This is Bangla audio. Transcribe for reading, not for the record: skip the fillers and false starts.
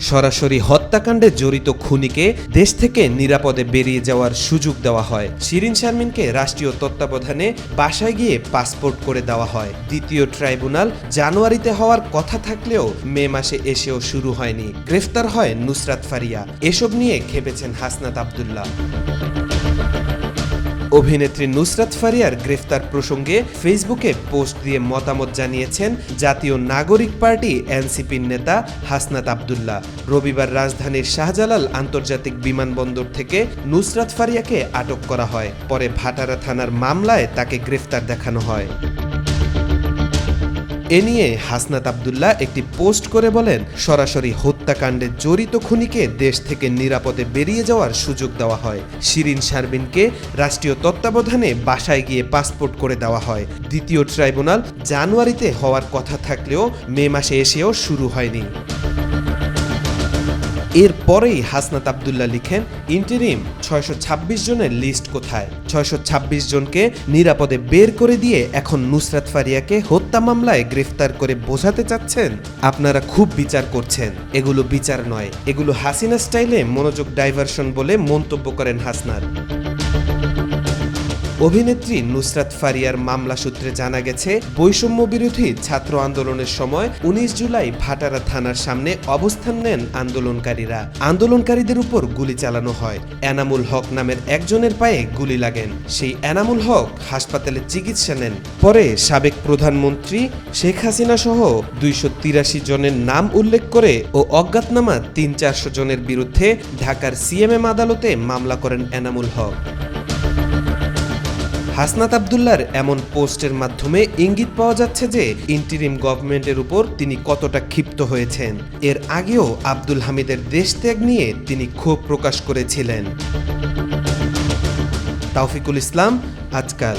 সরাসরি হত্যাকাণ্ডে জড়িত খুনিকে দেশ থেকে নিরাপদে বেরিয়ে যাওয়ার সুযোগ দেওয়া হয়। শিরিন শারমিনকে রাষ্ট্রীয় তত্ত্বাবধানে বাসায় গিয়ে পাসপোর্ট করে দেওয়া হয়। দ্বিতীয় ট্রাইব্যুনাল জানুয়ারিতে হওয়ার কথা থাকলেও মে মাসে এসেও শুরু হয়নি। গ্রেফতার হয় নুসরাত ফারিয়া। এসব নিয়ে খেপেছেন হাসনাত আব্দুল্লাহ। অভিনেত্রী নুসরাত ফারিয়ার গ্রেফতার প্রসঙ্গে ফেসবুকে পোস্ট দিয়ে মতামত জানিয়েছেন জাতীয় নাগরিক পার্টি এনসিপির নেতা হাসনাত আব্দুল্লাহ। রবিবার রাজধানীর শাহজালাল আন্তর্জাতিক বিমানবন্দর থেকে নুসরাত ফারিয়াকে আটক করা হয়। পরে ভাটারা থানার মামলায় তাকে গ্রেফতার দেখানো হয়। এ নিয়ে হাসনাত আব্দুল্লাহ একটি পোস্ট করে বলেন, সরাসরি হত্যাকাণ্ডে জড়িত খুনিকে দেশ থেকে নিরাপদে বেরিয়ে যাওয়ার সুযোগ দেওয়া হয়। শিরিন শারমিনকে রাষ্ট্রীয় তত্ত্বাবধানে বাসায় গিয়ে পাসপোর্ট করে দেওয়া হয়। দ্বিতীয় ট্রাইব্যুনাল জানুয়ারিতে হওয়ার কথা থাকলেও মে মাসে এসেও শুরু হয়নি। এরপরেই হাসনাত আব্দুল্লাহ লিখেন, ইন্টারিম 626 জনের লিস্ট কোথায়? 626 জনকে নিরাপদে বের করে দিয়ে এখন নুসরাত ফারিয়াকে হত্যা মামলায় গ্রেফতার করে বোঝাতে চাচ্ছেন? আপনারা খুব বিচার করছেন। এগুলো বিচার নয়, এগুলো হাসিনা স্টাইলে মনোযোগ ডাইভারশন বলে মন্তব্য করেন হাসনাত। অভিনেত্রী নুসরাত ফারিয়ার মামলা সূত্রে জানা গেছে, বৈষম্য বিরোধী ছাত্র আন্দোলনের সময় 19 জুলাই ভাটারা থানার সামনে অবস্থান নেন আন্দোলনকারীরা। আন্দোলনকারীদের উপর গুলি চালানো হয়। এনামুল হক নামের একজনের পায়ে গুলি লাগেন। সেই এনামুল হক হাসপাতালে চিকিৎসা নেন। পরে সাবেক প্রধানমন্ত্রী শেখ হাসিনা সহ 283 জনের নাম উল্লেখ করে ও অজ্ঞাতনামা 300-400 জনের বিরুদ্ধে ঢাকার সিএমএম আদালতে মামলা করেন এনামুল হক। হাসনাত আব্দুল্লাহর এমন পোস্টের মাধ্যমে ইঙ্গিত পাওয়া যাচ্ছে যে ইন্টারিম গভর্নমেন্টের উপর তিনি কতটা ক্ষিপ্ত হয়েছেন। এর আগেও আব্দুল হামিদের দেশত্যাগ নিয়ে তিনি ক্ষোভ প্রকাশ করেছিলেন। তাওফিকুল ইসলাম, আজকাল।